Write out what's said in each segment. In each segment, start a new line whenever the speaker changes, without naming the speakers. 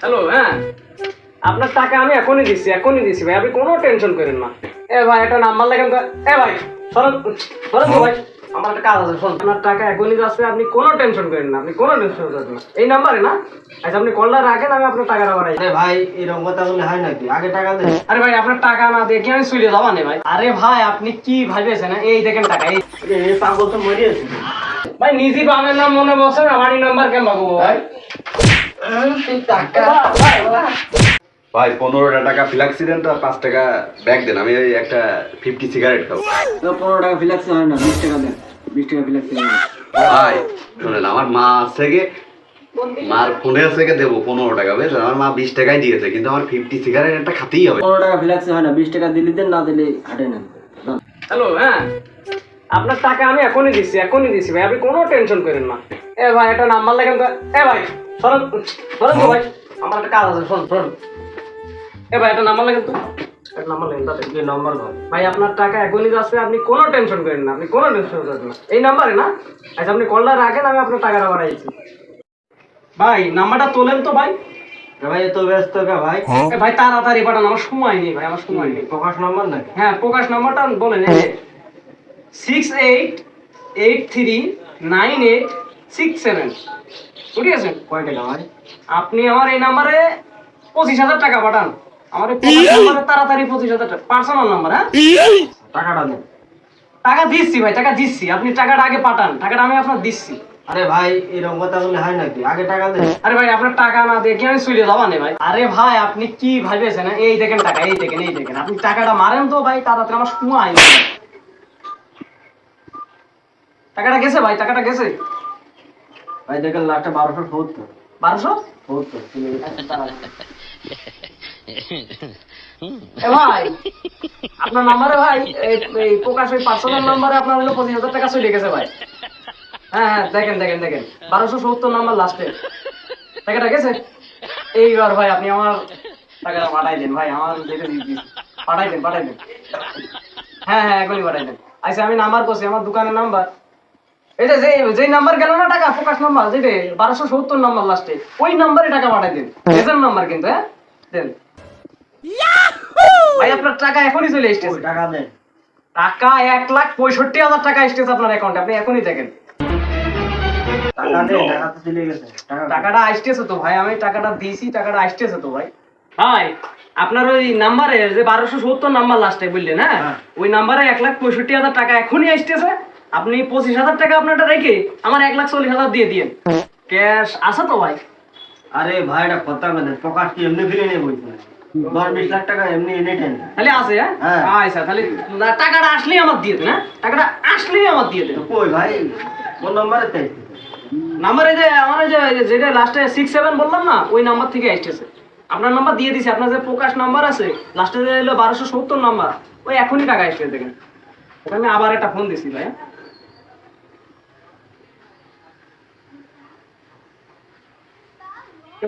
Hello, হ্যাঁ আপনার টাকা আমি এখনই দিচ্ছি ভাই, আপনি কোনো টেনশন করেন না। এ ভাই একটা নাম্বার লেখেন তো। এ ভাই সরেন সরেন তো ভাই, আমার একটা কাজ আছে। শোন, আপনার টাকা এখনই যাচ্ছে, আপনি কোনো টেনশন করেন না, আপনি কোনো টেনশন করেন না। এই নাম্বারে না? আচ্ছা আপনি কলটা রাখেন, আমি আপনার টাকাটা বাড়াই।
আরে ভাই এরকম কথা বলে হয় নাকি? আগে টাকা দে।
আরে ভাই আপনার টাকা না দিয়ে কি আমি চলে যাবা না ভাই? আরে ভাই আপনি কি ভাবেছেন? এই দেখেন টাকা,
এই পাগল তো মরিয়েছে।
ভাই নিজে পাবেন না মনে বসে না, বাড়ি নাম্বার কেন পাবো ভাই?
টাকা
ভাই 15টা টাকা ফ্লাক্সি দেন তো, আর 5 টাকা ব্যাগ দেন, আমি ওই একটা 50 সিগারেট খাবো।
15 টাকা ফিলাক্সি হয় না, 20 টাকা দেন। 20 টাকা ফিলাক্সি হয় না।
ভাই শুনেন, আমার মা আছে গে, মার ফোনে আছে গে, দেবো 15 টাকা, বুঝলেন? আমার মা 20 টাকাই দিয়েছে, কিন্তু আমার 50 সিগারেট একটা খাতেই হবে।
15 টাকা ফিলাক্সি হয় না, 20 টাকা দিলি দেন, না দিলে হাটে নেন।
হ্যালো, হ্যাঁ আপনার টাকা আমি এখনই দিচ্ছি ভাই, আপনি কোনো টেনশন করেন না। এ ভাই একটা নাম্বার লেখেন তো। এ ভাই সরেন সরেন তো ভাই, আমার একটা কাজ আছে। শোন শোন, এ ভাই একটা নাম্বার লেখেন তো। একটা নাম্বার লেখেন তাতে।
কি নম্বর ভাই?
ভাই আপনার টাকা এখনই যাচ্ছে, আপনি কোনো টেনশন করেন না, আপনি কোনো টেনশন করেন না। এই নাম্বারে না? আচ্ছা আপনি কলটা রাখেন, আমি আপনার টাকাটা বাড়াইছি। ভাই নাম্বারটা তোলেন তো ভাই।
ভাই এত ব্যস্ত কা ভাই?
এ ভাই তাড়াতাড়ি পাঠান, আমার সময় নেই ভাই, আমার সময় নেই।
প্রকাশ নম্বর নাকি?
হ্যাঁ প্রকাশ নাম্বারটা বলেন। 68839867। ঠিক আছে?
কয় টাকা ভাই?
আপনি আমার এই নাম্বারে 25,000 টাকা পাঠান। আমার এই প্রকাশ নাম্বারে তাড়াতাড়ি 25,000 টাকা, পার্সোনাল নাম্বার। হ্যাঁ
টাকাটা দেন।
টাকা দিচ্ছি ভাই, টাকা দিচ্ছি, আপনি টাকাটা আগে পাঠান, টাকাটা আমি আপনার দিচ্ছি।
আরে ভাই এরকম কথা বলে হয় নাকি? আগে টাকা দেন।
আরে ভাই আপনার টাকা না দিয়ে কি আমি চলে যাবা না ভাই? আরে ভাই আপনি কি ভাবেছেন? এই দেখেন টাকা, এই দেখেন আপনি টাকাটা মারেন তো ভাই তাড়াতাড়ি, আমার সময় নেই। টাকাটা গেছে ভাই, টাকাটা গেছে।
ভাই দেখেন লাস্টে 1270।
1270?
70
এ ভাই আপনার নাম্বারে ভাই এই প্রকাশ ওই পার্সোনাল নাম্বারে আপনার হলো 25,000 টাকা চলে গেছে ভাই। হ্যাঁ হ্যাঁ দেখেন 1270 নাম্বার লাস্টে। টাকাটা গেছে। এইবার ভাই আপনি আমার টাকাটা পাঠাই দেন ভাই, আমার যেটা দিচ্ছি পাঠাই দেন। হ্যাঁ হ্যাঁ এখনই পাঠাই দেন। আচ্ছা আমি নাম্বার করছি, আমার দোকানের নাম্বার এটা, যেই নাম্বার গেল না টাকা, প্রকাশ নাম্বার যেটা 1270 নাম্বার লাস্টে, ওই নাম্বারে টাকা পাঠাই দেন। এজেন্ট নাম্বার কিন্তু। হ্যাঁ দেন ভাই, আপনার টাকা এখনই চলে এসেছে।
টাকা দেন।
টাকা 1,65,000 টাকা এসেছে আপনার অ্যাকাউন্টে, আপনি এখনই দেখেন।
টাকা দেন, টাকা তো চলে গেছে।
টাকাটা আসতেছে তো ভাই, আমি টাকাটা দিয়েছি, টাকাটা আসতেছে তো ভাই। ভাই আপনার ওই নাম্বারে যে 1270 নাম্বার লাস্টে বললেন, হ্যাঁ ওই নাম্বারে 1,65,000 টাকা এখনই আসতেছে। আপনি 25,000 টাকা আপনারটা রেখে আমার 1,40,000 দিয়ে দিয়েন। ক্যাশ আছে তো ভাই?
আরে ভাই এটা কথা বলেন, প্রকাশ কি এমনি ফিরে নিয়ে বলছে? 10-20 লাখ টাকা এমনি এনে টেন।
তাহলে আছে? হ্যাঁ আচ্ছা তাহলে টাকাটা আসলেই আমার দিয়ে দেন। হ্যাঁ টাকাটা আসলেই আমার দিয়ে দেন।
কই ভাই কোন নম্বরে তাই?
নাম্বারে যে আমার যে যেটা লাস্টে 67 বললাম না, ওই নাম্বার থেকে আসতেছে। আপনার নাম্বার দিয়ে দিছি, আপনার যে প্রকাশ নাম্বার আছে লাস্টে যে হলো 1270 নাম্বার, ওই এখনই টাকা আসছে দেখেন। আমি আবার একটা ফোন দিছি ভাই।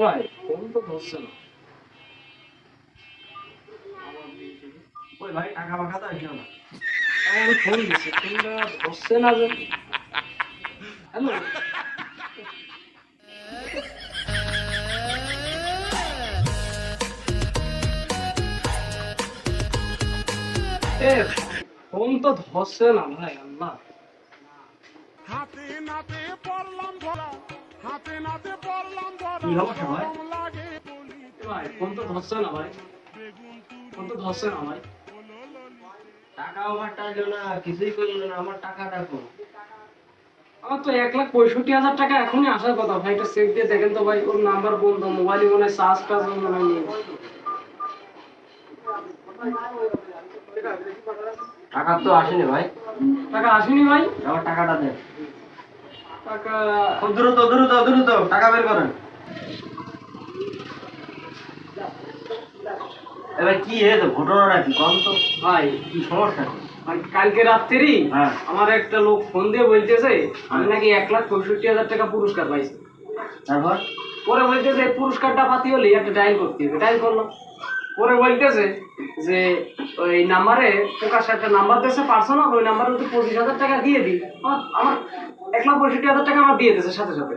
ভাই ফোন তো ধরছে না।
ওই ভাই টাকা মাখা তো আসলো না।
আমি ফোন দিছি, ফোনটা ধরছে না যে। হ্যালো ফোন তো ধরছে না ভাই, আল্লাহ।
হাতে নাতে পড়লাম ধরা, হাতে নাতে পড়লাম ধরা,
কি সমস্যা ভাই?
লাগে বলি
ভাই ফোন তো ধরছে না ভাই, ফোন তো ধরছে না ভাই।
টাকা আমার টাকা না, কিছুই করলো না, আমার টাকাটা কো?
আমার তো 1,65,000 টাকা এখনই আসার কথা ভাই, এটা চেক দিয়ে দেখেন তো ভাই। ওর নাম্বার বন্ধ, মোবাইলে মনে হয় চার্জ টার্জ মনে হয় নেই।
টাকা তো আসেনি ভাই।
টাকা আসেনি ভাই?
আমার টাকাটা দেন।
টাকা
দ্রুত দ্রুত দ্রুত টাকা বের করেন। এবার কি হয়েছে, ঘটনাটা কি কম তো?
ভাই
কি সমস্যা?
ভাই কালকে রাত্রেই
হ্যাঁ।
আমার একটা লোক ফোন দিয়ে বলতেছে আমি নাকি 1,65,000 টাকা পুরস্কার পাইছি।
তারপর
পরে বলতেছে পুরস্কারটা পাতি হলে একটা ডায়াল করতে হবে, ডায়াল করলাম। পরে বলতেছে যে ওই নাম্বারে প্রকাশ একটা নাম্বার দিয়েছে পার্সোনাল, ওই নাম্বারে যদি 25,000 টাকা দিয়ে দিই, আমার 1,65,000 টাকা আমার দিয়ে দিয়েছে সাথে সাথে।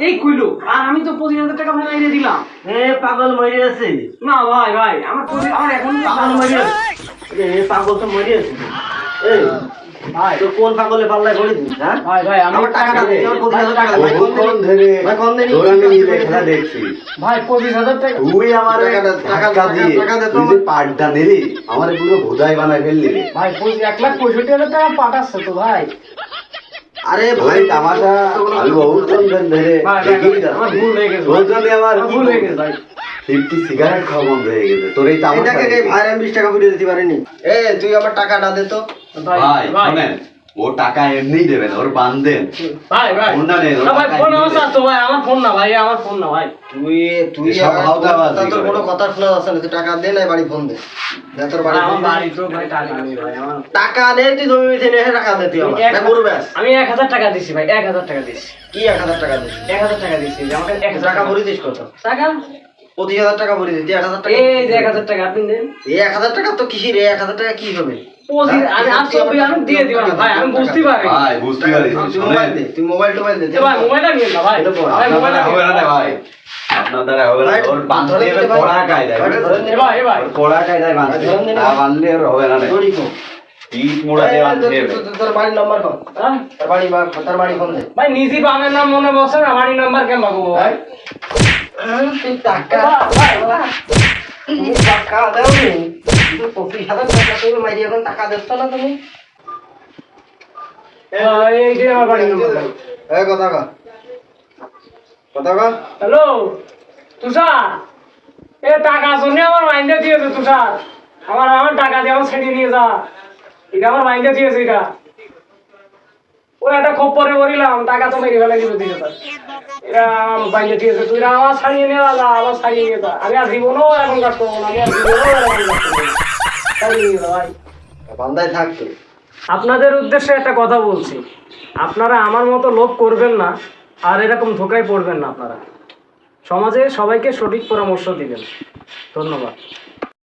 এই কইলো আর আমি তো 25,000 টাকা ভাই দিয়ে দিলাম।
এ পাগল মরে আছে,
না ভাই ভাই আমার আমার এখন
পাগল মরে আছে, এ পাগল তো মরে আছে। এই
ভাই
তো কোন পাগলে পাল্লায় পড়ে দিস? হ্যাঁ
ভাই ভাই আমি
আমার টাকাটা দে, আমার 25,000 টাকা দে। ভাই কোন
বহুক্ষণ ধরে
ভাই কোন দিন
তোর আমি নিজে খেলা দেখছি।
ভাই 25,000 টাকা
তুই আমার টাকা দিয়ে
টাকা দে তো
তুই যে পাটটা নিলি আমার পুরো ভোদাই বানাই ফেললি রে।
ভাই 1,65,000 টাকা পাঠাচ্ছে তো ভাই।
আরে
ভাই
ভাই
তামাশা আমি বহুক্ষণ ধরে
ভাই,
দেখি
ভাই, আমার ভুল হয়ে গেছে।
তোর জন্য আমার
ভুল হয়ে গেছে ভাই।
50 সিগারেট খাওয়া বন্ধ হয়ে গেছে তোর এই তামাশা
এটাকে এই ভাই আমি 20 টাকা ফুরিয়ে দিতে পারিনি। এ তুই আমার টাকাটা দে তো।
ভাই
ভাই
ভাই
শুনেন ও টাকা এমনিই দেবেন ওর বান্ধেন
ভাই ভাই
ফোনটা নেন,
না ভাই
টাকা
ফোন
এমনি
আমার
দেবেন।
তো ভাই আমার ফোন না ভাই আমার ফোন না ভাই।
তুই
সব হাওদাবাজি
তোর
করে।
কোনো কথা শোনা যাচ্ছে না, তুই টাকা দে না বাড়ি ফোন দে। দে তোর বাড়ি
আমার
ফোন দে।
বাড়ি তো ভাই টাকা নেই ভাই আমার।
টাকা দে, তুই জমি বেচে নিয়ে এসে টাকা দে তুই আমার। না গরু বেচ।
আমি 1,000 টাকা দিছি ভাই 1,000 টাকা দিছি
কি 1,000 টাকা দিস?
1,000 টাকা দিছি আমাকে 1,000
টাকা ভরে দিস কত?
টাকা
25,000 টাকা ভরে দিস, 1,000 টাকা।
এই যে 1,000 টাকা আপনি দেন।
এই 1,000 টাকা তো কিসের? 1,000 টাকা কি হবে?
আমি আর ছবি আমি দিয়ে দিলাম ভাই আমি বুঝতে পারি।
ভাই বুঝতে পারিস
তুই
শুনেন
মোবাইল দে, তুই মোবাইল টোবাইল দে।
এ ভাই মোবাইলটা নিয়ে না ভাই
এটা পড়।
ভাই
আপনার
মোবাইলটা
দ্বারা হবে না রে ভাই আপনার দ্বারা হবে না
ভাই,
ওর বান্ধে
ধরে
এবার
দে ভাই।
পড়া কায়দায়
ভাই, ধরে দে।
এ ভাই এ ভাই
ওর পড়া কায়দায় বাঁধতে
ধরে দে না।
না বাঁধলে ওর হবে না রে
দড়ি কো।
ইট মোড়া দিয়ে বাঁধতে হবে
তোর বাড়ির নাম্বার কর।
হ্যাঁ?
তোর বাড়ি ফোন দে।
ভাই নিজে বামের নাম মনে বসে না বাড়ির নাম্বার কেন পাবো ভাই
তুই টাকা
ভাই
তুমি টাকা দাও নি। তুই 25,000 টাকা তুমি মাইরি এখন টাকা দিচ্ছ না তুমি?
এই যে আমার বাড়ির নাম্বার ভাই।
এই কথা কর। কথা কর।
হ্যালো তুষার এ টাকা শুনে আমার মাইন্ডে দিয়েছে তুষার আমার আমার টাকা দিয়ে আমার ছেড়ে নিয়ে যা এটা আমার মাইন্ডে দিয়েছে এটা ও একটা খোপ পরে বলিলাম টাকা তো মেরে ফেলে দিবে দিকে এটা আমার মাইন্ডে দিয়েছে তুই আমার ছাড়িয়ে নিয়ে যা আমার ছাড়িয়ে নিয়ে যা আমি আর জীবনও এখন কাজ করবো না আমি আর জীবনও এখন কাজ করবো না। ছাড়িয়ে নিয়ে যা ভাই
বান্দায় থাক তুই।
আপনাদের উদ্দেশ্যে একটা কথা বলছি আপনারা আমার মতো লোভ করবেন না আর এরকম ধোকায় পড়বেন না আপনারা সমাজে সবাইকে সঠিক পরামর্শ দিবেন ধন্যবাদ।